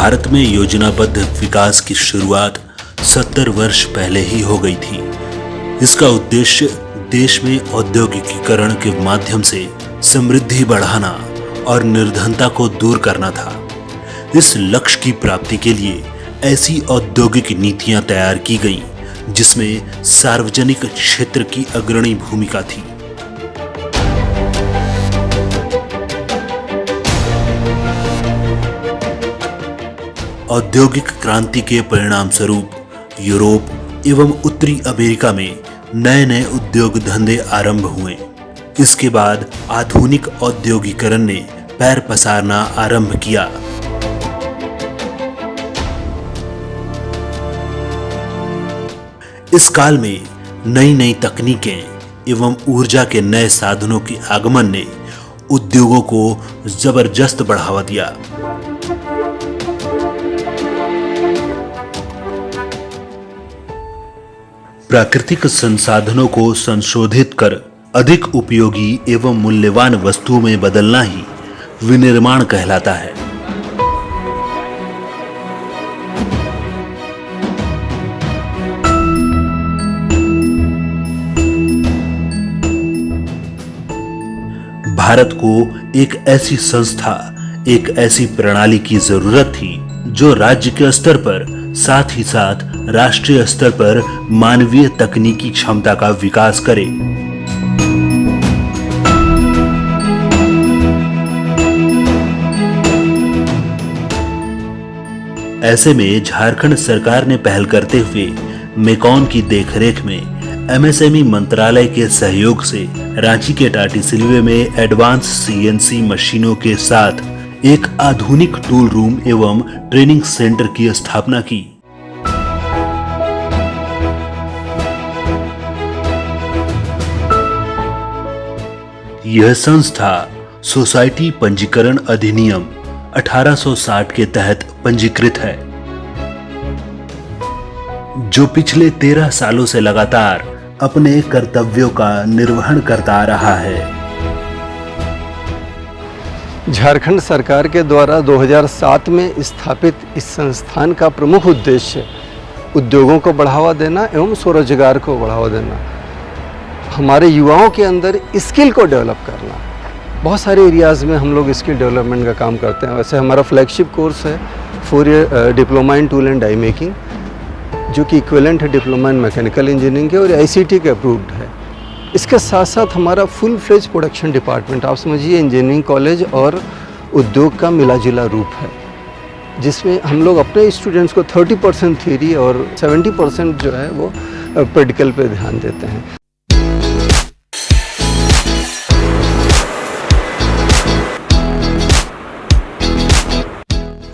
भारत में योजनाबद्ध विकास की शुरुआत 70 वर्ष पहले ही हो गई थी। इसका उद्देश्य देश में औद्योगिकीकरण के माध्यम से समृद्धि बढ़ाना और निर्धनता को दूर करना था। इस लक्ष्य की प्राप्ति के लिए ऐसी औद्योगिक नीतियां तैयार की गईं जिसमें सार्वजनिक क्षेत्र की अग्रणी भूमिका थी। औद्योगिक क्रांति के परिणाम स्वरूप यूरोप एवं उत्तरी अमेरिका में नए नए उद्योग धंधे आरंभ हुए। इसके बाद आधुनिक औद्योगिकरण ने पैर पसारना आरंभ किया। इस काल में नई नई तकनीकें एवं ऊर्जा के नए साधनों के आगमन ने उद्योगों को जबरदस्त बढ़ावा दिया। प्राकृतिक संसाधनों को संशोधित कर अधिक उपयोगी एवं मूल्यवान वस्तुओं में बदलना ही विनिर्माण कहलाता है। भारत को एक ऐसी संस्था, एक ऐसी प्रणाली की जरूरत थी जो राज्य के स्तर पर साथ ही साथ राष्ट्रीय स्तर पर मानवीय तकनीकी क्षमता का विकास करे। ऐसे में झारखंड सरकार ने पहल करते हुए मेकॉन की देखरेख में एमएसएमई मंत्रालय के सहयोग से रांची के टाटीसिलवे में एडवांस सीएनसी मशीनों के साथ एक आधुनिक टूल रूम एवं ट्रेनिंग सेंटर की स्थापना की। यह संस्था सोसाइटी पंजीकरण अधिनियम 1860 के तहत पंजीकृत है, जो पिछले 13 सालों से लगातार अपने कर्तव्यों का निर्वहन करता आ रहा है। झारखंड सरकार के द्वारा 2007 में स्थापित इस संस्थान का प्रमुख उद्देश्य उद्योगों को बढ़ावा देना एवं स्वरोजगार को बढ़ावा देना, हमारे युवाओं के अंदर स्किल को डेवलप करना। बहुत सारे एरियाज़ में हम लोग स्किल डेवलपमेंट का काम करते हैं। वैसे हमारा फ्लैगशिप कोर्स है 4 year diploma in tool and die making, जो कि इक्विवेलेंट है डिप्लोमा इन मैकेनिकल इंजीनियरिंग के और आईसीटी के अप्रूव्ड है। इसके साथ साथ हमारा फुल फ्लेज प्रोडक्शन डिपार्टमेंट, आप समझिए इंजीनियरिंग कॉलेज और उद्योग का मिला जुला रूप है, जिसमें हम लोग अपने स्टूडेंट्स को 30% थ्योरी और 70% जो है वो प्रैक्टिकल पे ध्यान देते हैं।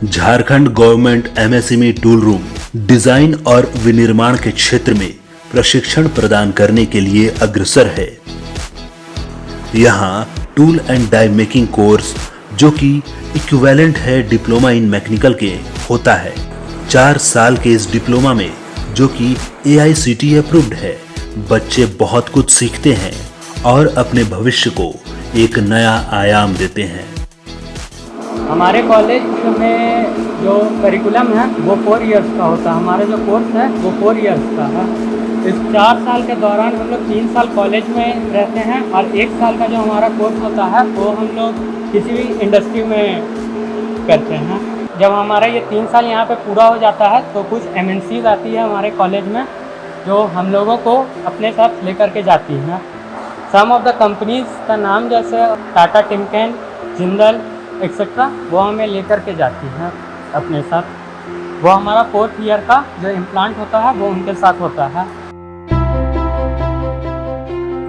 Jharkhand government MSME tool room design और विनिर्माण के क्षेत्र में प्रशिक्षण प्रदान करने के लिए अग्रसर है। यहाँ tool and die making course, जो कि इक्विवेलेंट है डिप्लोमा इन मैकेनिकल के, होता है। 4 साल के इस डिप्लोमा में, जो कि AICTE अप्रूव्ड है, बच्चे बहुत कुछ सीखते हैं और अपने भविष्य को एक नया आयाम देते हैं। हमारे कॉलेज में जो करिकुलम है वो 4 इयर्स का होता है। हमारा जो कोर्स है वो 4 इयर्स का है। इस 4 साल के दौरान हम लोग 3 साल कॉलेज में रहते हैं और 1 साल का जो हमारा कोर्स होता है वो हम लोग किसी भी इंडस्ट्री में करते हैं। जब हमारा ये 3 साल यहाँ पे पूरा हो जाता है तो कुछ MNCs आती है हमारे कॉलेज में, जो हम लोगों को अपने साथ लेकर के जाती हैं। सम ऑफ द कंपनीज का नाम जैसे टाटा टिमकेन, जिंदल एक्सेट्रा, वो हमें लेकर के जाती हैं अपने साथ। वो हमारा 4th ईयर का जो इम्प्लांट होता है वो उनके साथ होता है।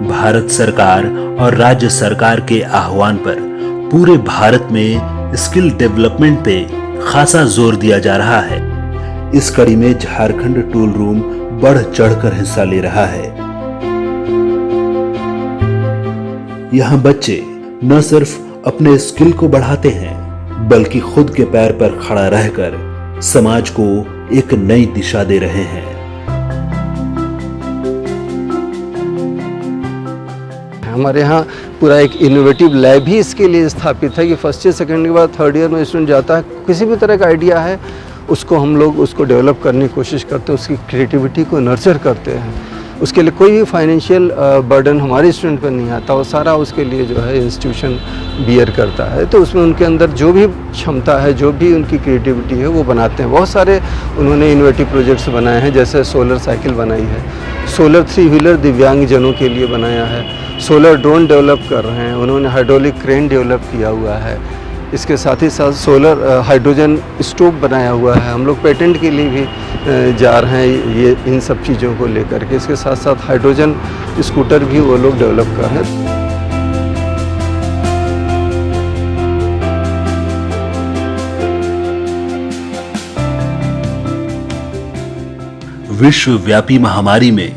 भारत सरकार और राज्य सरकार के आह्वान पर पूरे भारत में स्किल डेवलपमेंट पे खासा जोर दिया जा रहा है। इस कड़ी में झारखंड टूल रूम बढ़ चढ़कर हिस्सा ले रहा है। यहाँ बच्चे न सिर्फ अपने स्किल को बढ़ाते हैं, बल्कि खुद के पैर पर खड़ा रहकर समाज को एक नई दिशा दे रहे हैं। हमारे यहाँ पूरा एक इनोवेटिव लैब ही इसके लिए स्थापित है कि फर्स्ट ईयर सेकेंड के बाद थर्ड ईयर में स्टूडेंट जाता है, किसी भी तरह का आइडिया है उसको हम लोग उसको डेवलप करने की कोशिश करते हैं, उसकी क्रिएटिविटी को नर्चर करते हैं। उसके लिए कोई भी फाइनेंशियल बर्डन हमारे स्टूडेंट पर नहीं आता, वो सारा उसके लिए जो है इंस्टीट्यूशन बियर करता है। तो उसमें उनके अंदर जो भी क्षमता है, जो भी उनकी क्रिएटिविटी है वो बनाते हैं। बहुत सारे उन्होंने इनोवेटिव प्रोजेक्ट्स बनाए हैं, जैसे सोलर साइकिल बनाई है, सोलर 3 व्हीलर दिव्यांगजनों के लिए बनाया है, सोलर ड्रोन डेवलप कर रहे हैं, उन्होंने हाइड्रोलिक क्रेन डेवलप किया हुआ है। इसके साथ ही साथ सोलर हाइड्रोजन स्टोव बनाया हुआ है। हम लोग पेटेंट के लिए भी जा रहे हैं ये इन सब चीज़ों को लेकर के। इसके साथ साथ हाइड्रोजन स्कूटर भी वो लोग डेवलप कर रहे हैं। विश्वव्यापी महामारी में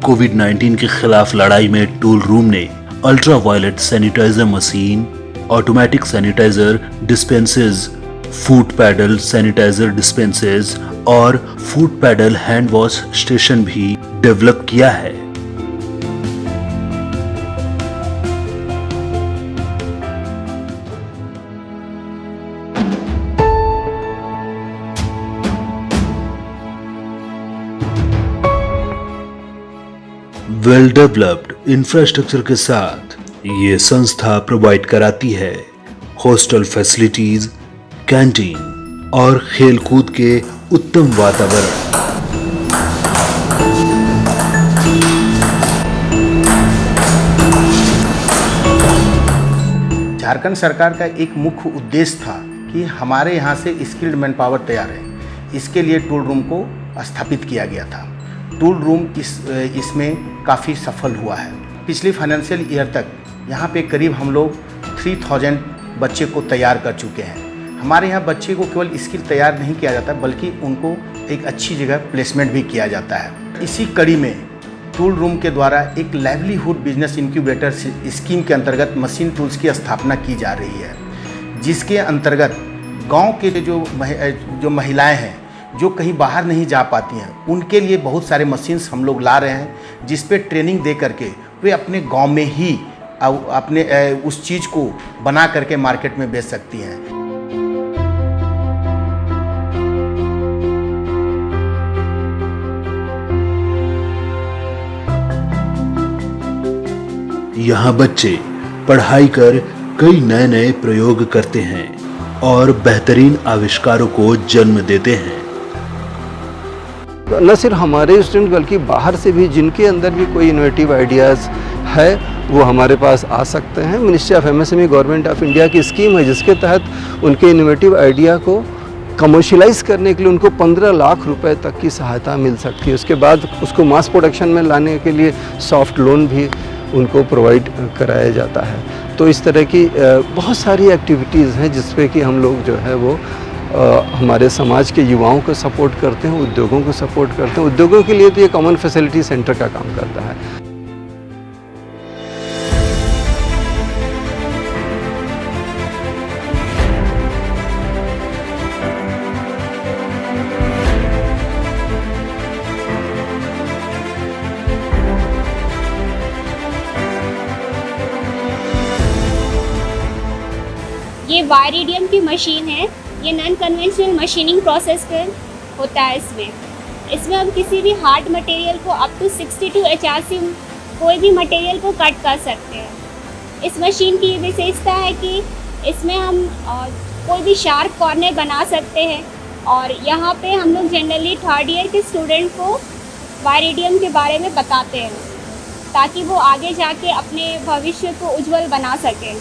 कोविड-19 के खिलाफ लड़ाई में टूल रूम ने ultraviolet sanitizer machine, automatic sanitizer dispensers, foot pedal sanitizer dispensers और foot pedal hand wash station भी डेवलप किया है। वेल डेवलप्ड इंफ्रास्ट्रक्चर के साथ ये संस्था प्रोवाइड कराती है हॉस्टल फैसिलिटीज, कैंटीन और खेलकूद के उत्तम वातावरण। झारखंड सरकार का एक मुख्य उद्देश्य था कि हमारे यहाँ से स्किल्ड मैन पावर तैयार है, इसके लिए टूल रूम को स्थापित किया गया था। टूल रूम इसमें काफ़ी सफल हुआ है। पिछले फाइनेंशियल ईयर तक यहाँ पे करीब हम लोग 3000 बच्चे को तैयार कर चुके हैं। हमारे यहाँ बच्चे को केवल स्किल तैयार नहीं किया जाता बल्कि उनको एक अच्छी जगह प्लेसमेंट भी किया जाता है। इसी कड़ी में टूल रूम के द्वारा एक लाइवलीहुड बिजनेस इंक्यूबेटर स्कीम के अंतर्गत मशीन टूल्स की स्थापना की जा रही है, जिसके अंतर्गत गांव के जो महिलाएं हैं जो कहीं बाहर नहीं जा पाती हैं, उनके लिए बहुत सारे मशीन्स हम लोग ला रहे हैं, जिस पे ट्रेनिंग दे करके वे अपने गांव में ही अपने उस चीज़ को बना करके मार्केट में बेच सकती हैं। यहाँ बच्चे पढ़ाई कर कई नए नए प्रयोग करते हैं और बेहतरीन आविष्कारों को जन्म देते हैं। न सिर्फ हमारे स्टूडेंट बल्कि बाहर से भी जिनके अंदर भी कोई इनोवेटिव आइडियाज़ है वो हमारे पास आ सकते हैं। Ministry of MSME government of India की स्कीम है, जिसके तहत उनके इनोवेटिव आइडिया को कमर्शियलाइज करने के लिए उनको 15 लाख रुपए तक की सहायता मिल सकती है। उसके बाद उसको मास प्रोडक्शन में लाने के लिए सॉफ्ट लोन भी उनको प्रोवाइड कराया जाता है। तो इस तरह की बहुत सारी एक्टिविटीज़ हैं जिस पे कि हम लोग जो है वो हमारे समाज के युवाओं को सपोर्ट करते हैं, उद्योगों को सपोर्ट करते हैं। उद्योगों के लिए तो ये कॉमन फैसिलिटी सेंटर का काम करता है। ये वायरिडियम की मशीन है। ये नॉन कन्वेंशनल मशीनिंग प्रोसेस पर होता है। इसमें हम किसी भी हार्ड मटेरियल को अप टू 62 HRC कोई भी मटेरियल को कट कर सकते हैं। इस मशीन की ये विशेषता है कि इसमें हम कोई भी शार्प कॉर्नर बना सकते हैं। और यहाँ पे हम लोग जनरली थर्ड ईयर के स्टूडेंट को वायरिडियम के बारे में बताते हैं ताकि वो आगे जाके अपने भविष्य को उज्जवल बना सकें।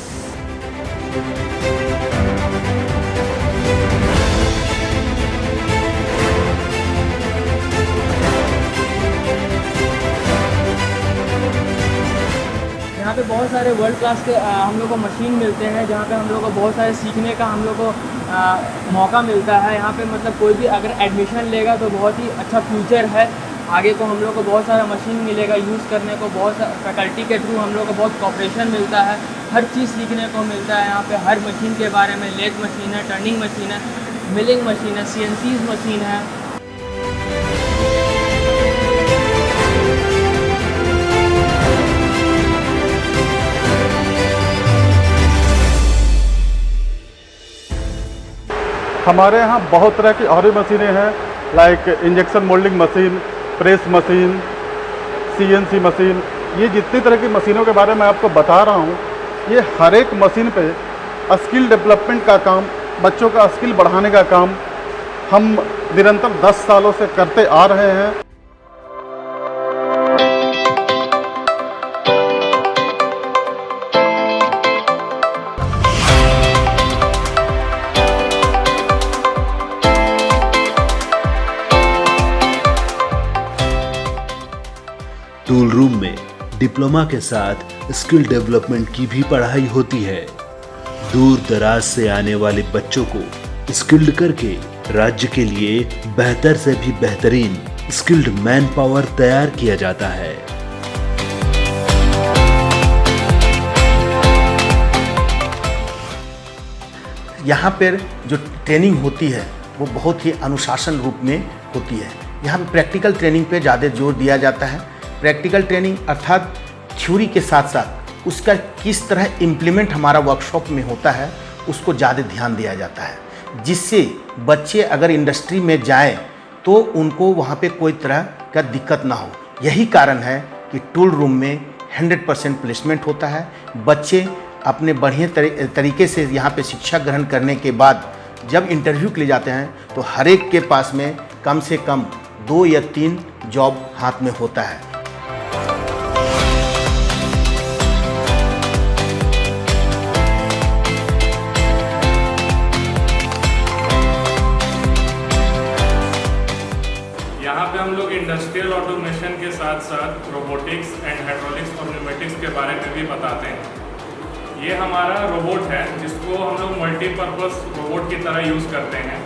यहाँ पे बहुत सारे वर्ल्ड क्लास के हम लोग को मशीन मिलते हैं, जहाँ पे हम लोग को बहुत सारे सीखने का हम लोग को मौका मिलता है। यहाँ पे मतलब कोई भी अगर एडमिशन लेगा तो बहुत ही अच्छा फ्यूचर है। आगे को हम लोग को बहुत सारा मशीन मिलेगा यूज़ करने को, बहुत फैकल्टी के थ्रू हम लोग को बहुत कॉपरेशन मिलता है, हर चीज़ सीखने को मिलता है। यहाँ पे हर मशीन के बारे में, लेथ मशीन है, टर्निंग मशीन है, मिलिंग मशीन है, CNC मशीन है। हमारे यहाँ बहुत तरह की और भी मशीनें हैं, like injection moulding machine, press machine, CNC machine. ये जितनी तरह की मशीनों के बारे में आपको बता रहा हूँ, ये हर एक मशीन पे स्किल डेवलपमेंट का काम, बच्चों का स्किल बढ़ाने का काम हम निरंतर 10 सालों से करते आ रहे हैं। टूल रूम में डिप्लोमा के साथ स्किल डेवलपमेंट की भी पढ़ाई होती है। दूर दराज से आने वाले बच्चों को स्किल्ड करके राज्य के लिए बेहतर से भी बेहतरीन स्किल्ड मैन पावर तैयार किया जाता है। यहाँ पर जो ट्रेनिंग होती है वो बहुत ही अनुशासन रूप में होती है। यहाँ पर प्रैक्टिकल ट्रेनिंग पे ज़्यादा जोर दिया जाता है। प्रैक्टिकल ट्रेनिंग अर्थात थ्योरी के साथ साथ उसका किस तरह इम्प्लीमेंट हमारा वर्कशॉप में होता है उसको ज़्यादा ध्यान दिया जाता है, जिससे बच्चे अगर इंडस्ट्री में जाएं तो उनको वहाँ पे कोई तरह का दिक्कत ना हो। यही कारण है कि टूल रूम में 100% प्लेसमेंट होता है। बच्चे अपने बढ़िया तरीके से यहाँ पे शिक्षा ग्रहण करने के बाद जब इंटरव्यू के लिए जाते हैं तो हर एक के पास में कम से कम 2 या 3 जॉब हाथ में होता है। यहाँ पे हम लोग इंडस्ट्रियल ऑटोमेशन के साथ साथ रोबोटिक्स एंड हाइड्रोलिक्स और न्यूमेटिक्स के बारे में भी बताते हैं। ये हमारा रोबोट है जिसको हम लोग मल्टीपर्पज़ रोबोट की तरह यूज़ करते हैं।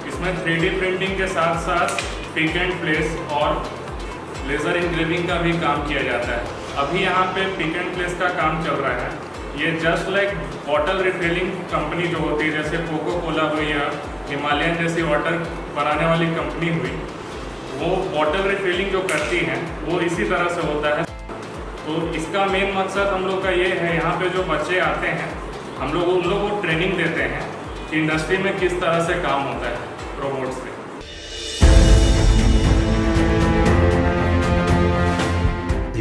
इसमें 3D प्रिंटिंग के साथ साथ पिक एंड प्लेस और लेज़र इंग्रेविंग का भी काम किया जाता है। अभी यहाँ पे पिक एंड प्लेस का काम चल रहा है। ये just like bottle refilling company जो होती है, जैसे कोको कोला हुई या हिमालयन जैसी वाटर बनाने वाली कंपनी हुई, वो बॉटल रिफिलिंग जो करती हैं वो इसी तरह से होता है। तो इसका मेन मकसद हम लोग का ये है, यहाँ पे जो बच्चे आते हैं हम लोग उन लोगों को ट्रेनिंग देते हैं कि इंडस्ट्री में किस तरह से काम होता है रोबोट से।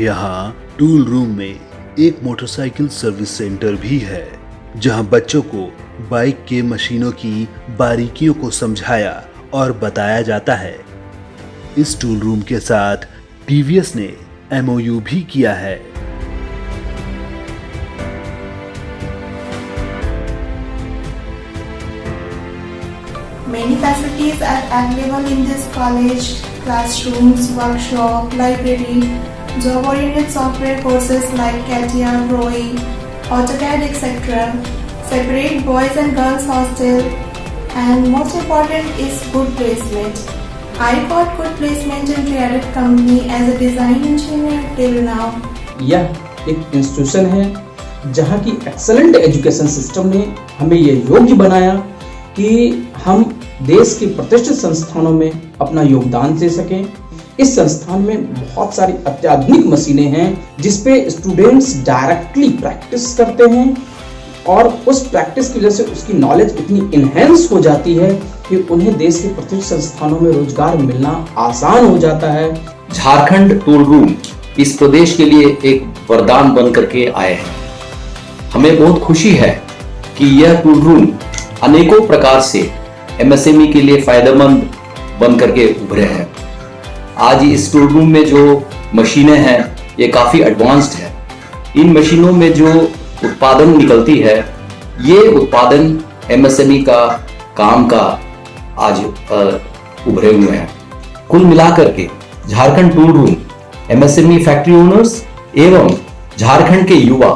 यहाँ टूल रूम में एक मोटरसाइकिल सर्विस सेंटर भी है, जहाँ बच्चों को बाइक के मशीनों की बारीकियों को समझाया और बताया जाता है। इस टूल रूम के साथ TVS ने MOU भी किया है। Many facilities are available in this college: classrooms, workshop, library, job-oriented software courses like CATIA, ROE, AutoCAD, etc. Separate boys and girls hostel, and most important is good placement. I got good placement in Creative Company as a design engineer till now. यह एक institution है जहाँ की excellent education system ने हमें ये योग्य बनाया कि हम देश के प्रतिष्ठित संस्थानों में अपना योगदान दे सकें। इस संस्थान में बहुत सारी अत्याधुनिक मशीनें हैं जिसपे स्टूडेंट्स डायरेक्टली प्रैक्टिस करते हैं और उस प्रैक्टिस की वजह से उसकी नॉलेज इतनी इन्हेंस हो जाती है कि उन्हें देश के प्रतिष्ठित संस्थानों में रोजगार मिलना आसान हो जाता है। झारखंड टूल रूम इस प्रदेश के लिए एक वरदान बन करके आए हैं। हमें बहुत खुशी है कि यह टूल रूम अनेकों प्रकार से MSME के लिए फायदेमंद बन करके उभरे हैं। आज इस टूल रूम में जो मशीनें हैं ये काफ़ी एडवांस्ड है। इन मशीनों में जो उत्पादन निकलती है ये उत्पादन MSME का काम का आज उभरे हुए हैं। कुल मिलाकर के Jharkhand tool room MSME factory owners एवं झारखंड के युवा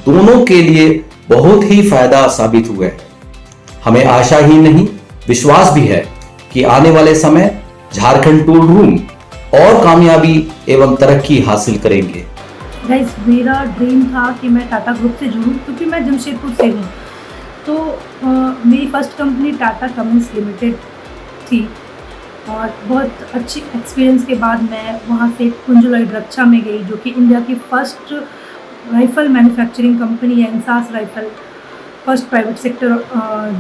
दोनों के लिए बहुत ही फायदा साबित हुए हैं। हमें आशा ही नहीं विश्वास भी है कि आने वाले समय झारखंड टूल रूम और कामयाबी एवं तरक्की हासिल करेंगे। गाइस, मेरा ड्रीम था कि मैं टाटा ग्रुप से जुड़ूं क्योंकि मैं जमशेदपुर से हूँ। तो मेरी first company Tata Cummins limited थी और बहुत अच्छी एक्सपीरियंस के बाद मैं वहाँ से कुंजलॉइड रक्षा में गई, जो कि इंडिया की फर्स्ट राइफ़ल मैन्युफैक्चरिंग कंपनी है। INSAS rifle first private sector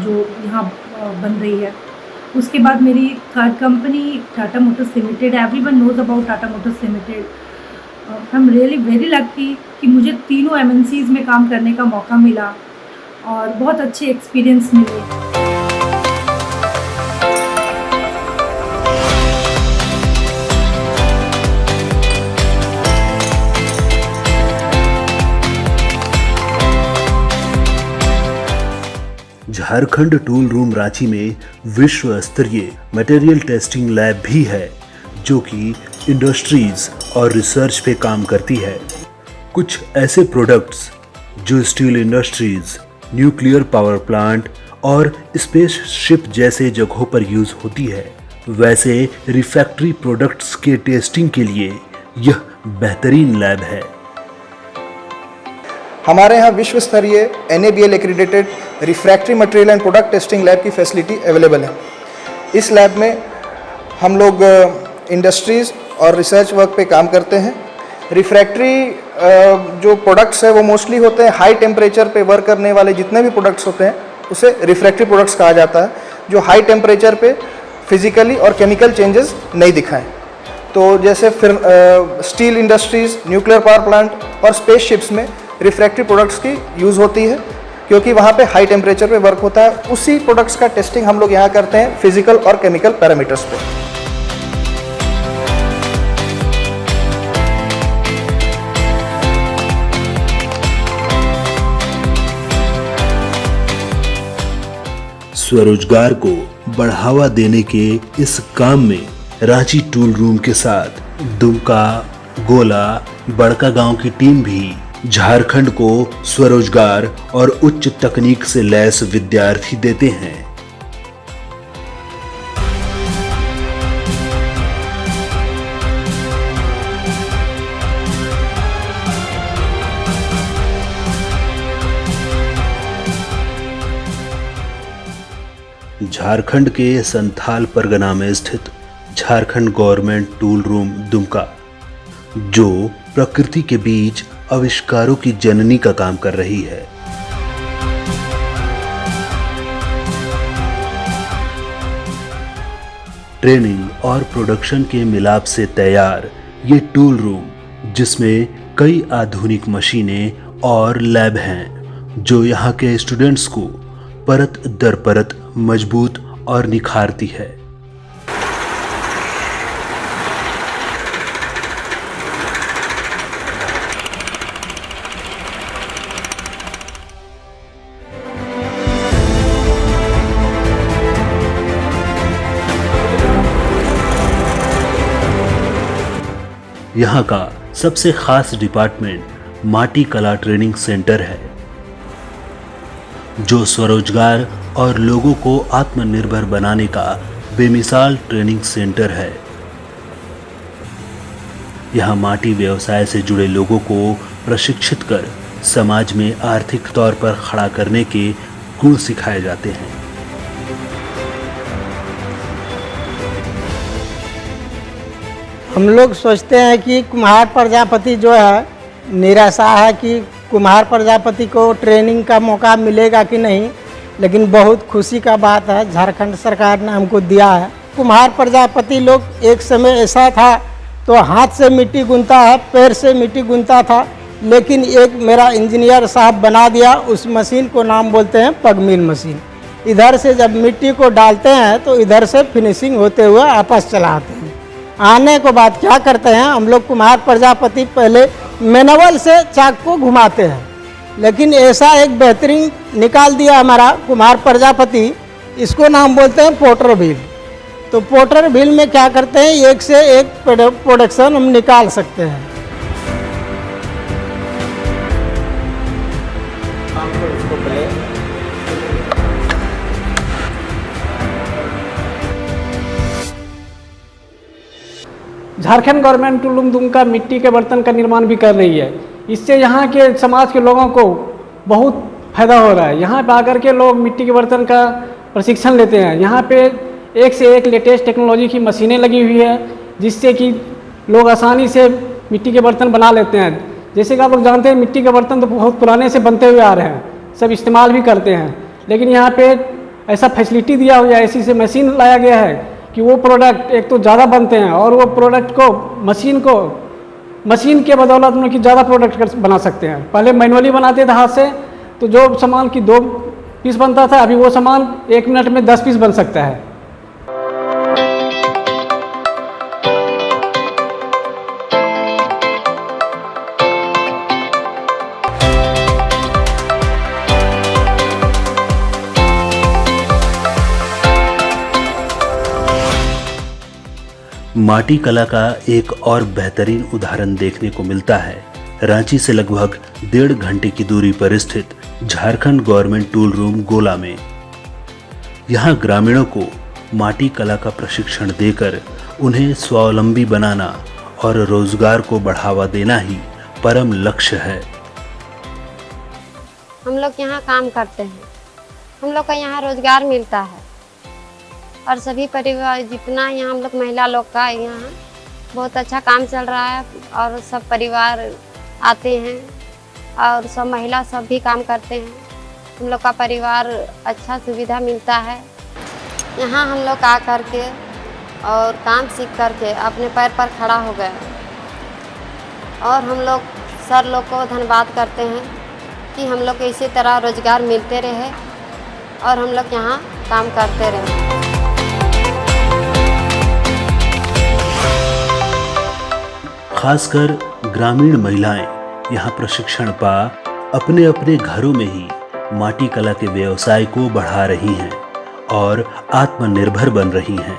जो यहाँ बन रही है। उसके बाद मेरी third company Tata motors limited, everyone knows about Tata motors limited. I am really very lucky कि मुझे तीनों MNCs में काम करने का मौका मिला और बहुत अच्छे एक्सपीरियंस मिले। झारखंड टूल रूम रांची में विश्व स्तरीय मटेरियल टेस्टिंग लैब भी है, जो कि इंडस्ट्रीज और रिसर्च पे काम करती है। कुछ ऐसे प्रोडक्ट्स जो steel industries, nuclear power plant और स्पेसशिप जैसे जगहों पर यूज होती है, वैसे रिफैक्ट्री प्रोडक्ट्स के टेस्टिंग के लिए यह बेहतरीन लैब है। हमारे यहाँ विश्व स्तरीय NABL accredited refractory material and product testing lab की फैसिलिटी अवेलेबल है। इस लैब में हम लोग इंडस्ट्रीज़ और रिसर्च वर्क पे काम करते हैं। रिफ्रैक्टरी जो प्रोडक्ट्स है वो मोस्टली होते हैं हाई टेम्परेचर पे वर्क करने वाले जितने भी प्रोडक्ट्स होते हैं उसे रिफ्रैक्टरी प्रोडक्ट्स कहा जाता है, जो हाई टेम्परेचर पे फिजिकली और केमिकल चेंजेस नहीं दिखाएं। तो जैसे फिर steel industries, nuclear power plant और स्पेस शिप्स में रिफ्रैक्टरी प्रोडक्ट्स की यूज़ होती है, क्योंकि वहाँ पे हाई टेम्परेचर पे वर्क होता है। उसी प्रोडक्ट्स का टेस्टिंग हम लोग यहाँ करते हैं फिजिकल और केमिकल पैरामीटर्स पे। स्वरोजगार को बढ़ावा देने के इस काम में रांची टूल रूम के साथ दुमका, गोला, बड़का गांव की टीम भी झारखंड को स्वरोजगार और उच्च तकनीक से लैस विद्यार्थी देते हैं। झारखंड के संथाल परगना में स्थित Jharkhand government tool room Dumka, जो प्रकृति के बीच आविष्कारों की जननी का काम कर रही है। ट्रेनिंग और प्रोडक्शन के मिलाप से तैयार ये टूल रूम, जिसमें कई आधुनिक मशीनें और लैब हैं, जो यहाँ के स्टूडेंट्स को परत दर परत मजबूत और निखारती है। यहाँ का सबसे खास डिपार्टमेंट माटी कला ट्रेनिंग सेंटर है, जो स्वरोजगार और लोगों को आत्मनिर्भर बनाने का बेमिसाल ट्रेनिंग सेंटर है। यहाँ माटी व्यवसाय से जुड़े लोगों को प्रशिक्षित कर समाज में आर्थिक तौर पर खड़ा करने के गुण सिखाए जाते हैं। हम लोग सोचते हैं कि कुम्हार प्रजापति जो है, निराशा है कि कुम्हार प्रजापति को ट्रेनिंग का मौका मिलेगा कि नहीं, लेकिन बहुत खुशी का बात है झारखंड सरकार ने हमको दिया है। कुम्हार प्रजापति लोग एक समय ऐसा था तो हाथ से मिट्टी गूंथता है, पैर से मिट्टी गूंथता था, लेकिन एक मेरा इंजीनियर साहब बना दिया, उस मशीन को नाम बोलते हैं पग मिल मशीन। इधर से जब मिट्टी को डालते हैं तो इधर से फिनिशिंग होते हुए आपस चलाते हैं। आने के बाद क्या करते हैं हम लोग, कुम्हार प्रजापति पहले मैनुअल से चाक को घुमाते हैं, लेकिन ऐसा एक बेहतरीन निकाल दिया हमारा कुम्हार प्रजापति, इसको नाम बोलते हैं पोटर व्हील। तो पोटर व्हील में क्या करते हैं, एक से एक प्रोडक्शन हम निकाल सकते हैं। Jharkhand government tool room Dumka मिट्टी के बर्तन का निर्माण भी कर रही है। इससे यहाँ के समाज के लोगों को बहुत फायदा हो रहा है। यहाँ पे आकर के लोग मिट्टी के बर्तन का प्रशिक्षण लेते हैं। यहाँ पे एक से एक लेटेस्ट टेक्नोलॉजी की मशीनें लगी हुई है, जिससे कि लोग आसानी से मिट्टी के बर्तन बना लेते हैं। जैसे कि आप लोग जानते हैं मिट्टी के बर्तन तो बहुत पुराने से बनते हुए आ रहे हैं, सब इस्तेमाल भी करते हैं, लेकिन यहाँ पे ऐसा फैसिलिटी दिया हुआ है, ऐसी से मशीन लाया गया है कि वो प्रोडक्ट एक तो ज़्यादा बनते हैं और वो प्रोडक्ट को मशीन के बदौलत हम लोग की ज़्यादा प्रोडक्ट बना सकते हैं। पहले मैनुअली बनाते थे हाथ से, तो जो सामान की 2 पीस बनता था, अभी वो सामान 1 मिनट में 10 पीस बन सकता है। माटी कला का एक और बेहतरीन उदाहरण देखने को मिलता है रांची से लगभग 1.5 घंटे की दूरी पर स्थित झारखंड गवर्नमेंट टूल रूम गोला में। यहाँ ग्रामीणों को माटी कला का प्रशिक्षण देकर उन्हें स्वावलंबी बनाना और रोजगार को बढ़ावा देना ही परम लक्ष्य है। हम लोग यहाँ काम करते हैं, हम लोग का यहाँ रोजगार मिलता है और सभी परिवार जितना यहाँ हम लोग महिला लोग का यहाँ बहुत अच्छा काम चल रहा है और सब परिवार आते हैं और सब महिला सब भी काम करते हैं। हम लोग का परिवार अच्छा सुविधा मिलता है। यहाँ हम लोग आ करके और काम सीख करके अपने पैर पर खड़ा हो गए और हम लोग सर लोग को धन्यवाद करते हैं कि हम लोग को इसी तरह रोजगार मिलते रहे और हम लोग यहाँ काम करते रहे। खासकर ग्रामीण महिलाएं यहाँ प्रशिक्षण पा अपने अपने घरों में ही माटी कला के व्यवसाय को बढ़ा रही हैं और आत्मनिर्भर बन रही हैं।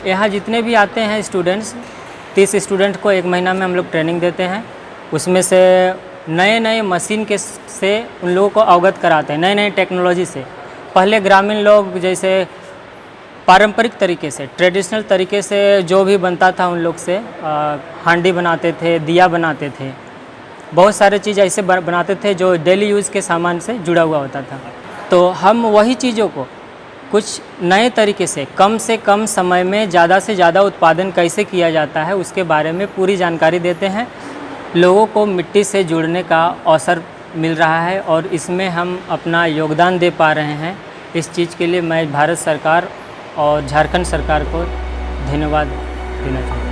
यहाँ जितने भी आते हैं स्टूडेंट्स, 30 स्टूडेंट को 1 महीना में हम लोग ट्रेनिंग देते हैं। उसमें से नए मशीन के से उन लोगों को अवगत कराते हैं, नए टेक्नोलॉजी से। पहले ग्रामीण लोग जैसे पारंपरिक तरीके से, ट्रेडिशनल तरीके से जो भी बनता था उन लोग से हांडी बनाते थे, दिया बनाते थे, बहुत सारे चीज़ ऐसे बनाते थे जो डेली यूज़ के सामान से जुड़ा हुआ होता था। तो हम वही चीज़ों को कुछ नए तरीके से कम समय में ज़्यादा से ज़्यादा उत्पादन कैसे किया जाता है उसके बारे में पूरी जानकारी देते हैं। लोगों को मिट्टी से जुड़ने का अवसर मिल रहा है और इसमें हम अपना योगदान दे पा रहे हैं। इस चीज़ के लिए मैं भारत सरकार और झारखंड सरकार को धन्यवाद देना चाहता हूँ।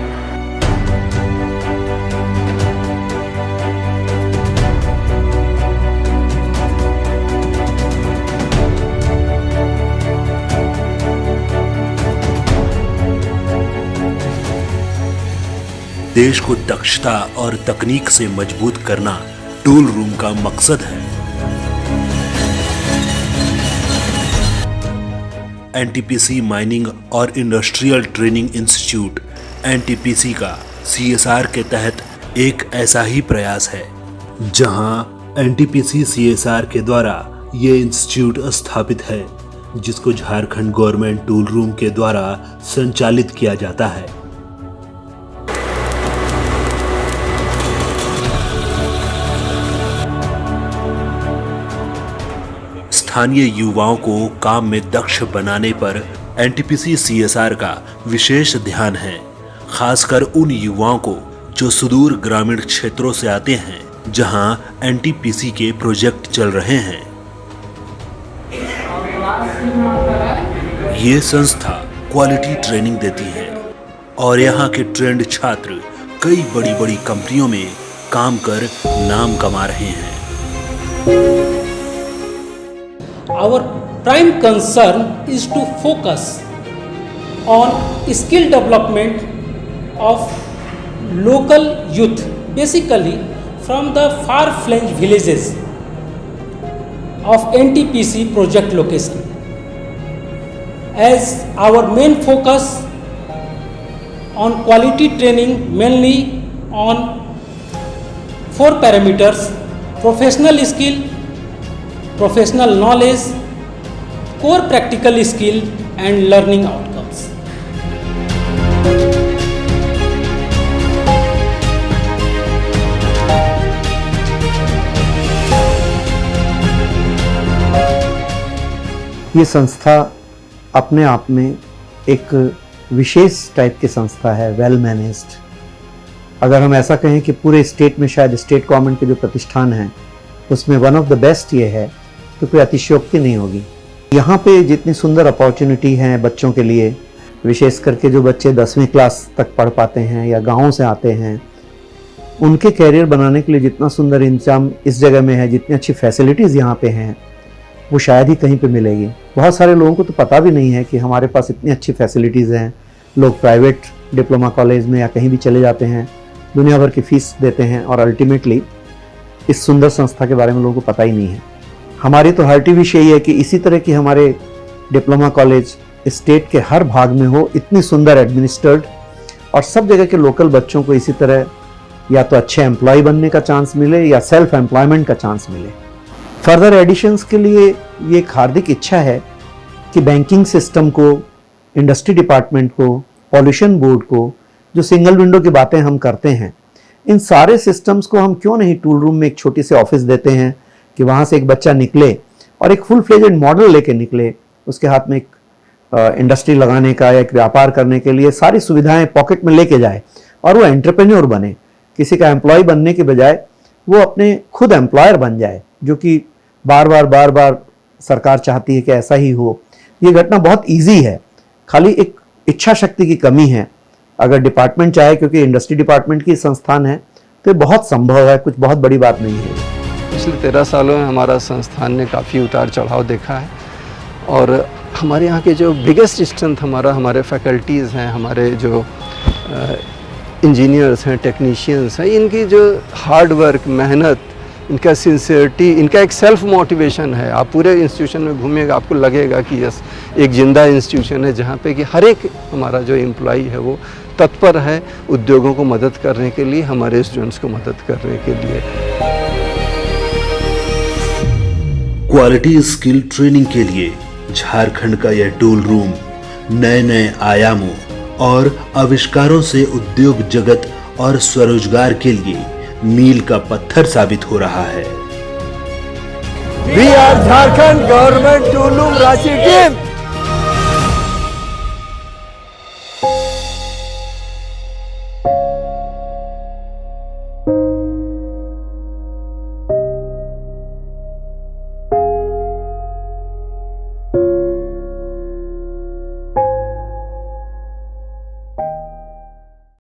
देश को दक्षता और तकनीक से मजबूत करना टूल रूम का मकसद है। एनटीपीसी माइनिंग और इंडस्ट्रियल ट्रेनिंग इंस्टीट्यूट एनटीपीसी का सीएसआर के तहत एक ऐसा ही प्रयास है, जहां एनटीपीसी सीएसआर के द्वारा ये इंस्टीट्यूट स्थापित है, जिसको झारखंड गवर्नमेंट टूल रूम के द्वारा संचालित किया जाता है। स्थानीय युवाओं को काम में दक्ष बनाने पर एनटीपीसी सीएसआर का विशेष ध्यान है, खासकर उन युवाओं को जो सुदूर ग्रामीण क्षेत्रों से आते हैं, जहां एनटीपीसी के प्रोजेक्ट चल रहे हैं। ये संस्था क्वालिटी ट्रेनिंग देती है और यहाँ के ट्रेंड छात्र कई बड़ी कंपनियों में काम कर नाम कमा रहे हैं। Our prime concern is to focus on skill development of local youth, basically from the far-flung villages of NTPC project location. As our main focus on quality training mainly on 4 parameters: professional skill, professional knowledge, core practical skill and learning outcomes. ये संस्था अपने आप में एक विशेष type की संस्था है, well managed. अगर हम ऐसा कहें कि पूरे स्टेट में शायद स्टेट गवर्नमेंट के जो प्रतिष्ठान हैं उसमें वन ऑफ द बेस्ट ये है तो कोई अतिशयोक्ति नहीं होगी। यहाँ पे जितनी सुंदर अपॉर्चुनिटी हैं बच्चों के लिए, विशेष करके जो बच्चे 10वीं क्लास तक पढ़ पाते हैं या गाँव से आते हैं, उनके कैरियर बनाने के लिए जितना सुंदर इंतजाम इस जगह में है, जितनी अच्छी फैसिलिटीज़ यहाँ पे हैं, वो शायद ही कहीं पे मिलेगी। बहुत सारे लोगों को तो पता भी नहीं है कि हमारे पास इतनी अच्छी फैसिलिटीज़ हैं। लोग प्राइवेट डिप्लोमा कॉलेज में या कहीं भी चले जाते हैं, दुनिया भर की फ़ीस देते हैं और अल्टीमेटली इस सुंदर संस्था के बारे में लोगों को पता ही नहीं है। हमारी तो हर विश यही है कि इसी तरह की हमारे डिप्लोमा कॉलेज स्टेट के हर भाग में हो, इतनी सुंदर एडमिनिस्ट्रेड, और सब जगह के लोकल बच्चों को इसी तरह या तो अच्छे एम्प्लॉय बनने का चांस मिले या सेल्फ एम्प्लॉयमेंट का चांस मिले। फर्दर एडिशंस के लिए ये एक हार्दिक इच्छा है कि बैंकिंग सिस्टम को, इंडस्ट्री डिपार्टमेंट को, पॉल्यूशन बोर्ड को, जो सिंगल विंडो की बातें हम करते हैं, इन सारे सिस्टम्स को हम क्यों नहीं टूल रूम में एक छोटी सी ऑफिस देते हैं कि वहाँ से एक बच्चा निकले और एक फुल फ्लेजेड मॉडल लेके निकले, उसके हाथ में एक इंडस्ट्री लगाने का या एक व्यापार करने के लिए सारी सुविधाएं पॉकेट में लेके जाए और वो एंटरप्रेन्योर बने। किसी का एम्प्लॉय बनने के बजाय वो अपने खुद एम्प्लॉयर बन जाए, जो कि बार बार सरकार चाहती है कि ऐसा ही हो। ये घटना बहुत इजी है, खाली एक इच्छा शक्ति की कमी है। अगर डिपार्टमेंट चाहे, क्योंकि इंडस्ट्री डिपार्टमेंट की संस्थान है, तो ये बहुत संभव है, कुछ बहुत बड़ी बात नहीं है। पिछले 13 सालों में हमारा संस्थान ने काफ़ी उतार चढ़ाव देखा है और हमारे यहाँ के जो बिगेस्ट स्ट्रेंथ हमारे फैकल्टीज़ हैं, हमारे जो इंजीनियर्स हैं, टेक्नीशियंस हैं, इनकी जो हार्ड वर्क, मेहनत, इनका सिंसियरिटी, इनका एक सेल्फ मोटिवेशन है। आप पूरे इंस्टीट्यूशन में घूमिएगा, आपको लगेगा कि यस, एक जिंदा इंस्टीट्यूशन है जहाँ पे कि हर एक हमारा जो एम्प्लॉई है वो तत्पर है उद्योगों को मदद करने के लिए, हमारे स्टूडेंट्स को मदद करने के लिए। क्वालिटी स्किल ट्रेनिंग के लिए झारखंड का यह टूल रूम नए नए आयामों और आविष्कारों से उद्योग जगत और स्वरोजगार के लिए मील का पत्थर साबित हो रहा है। We are Jharkhand Government Tool Room Ranchi team.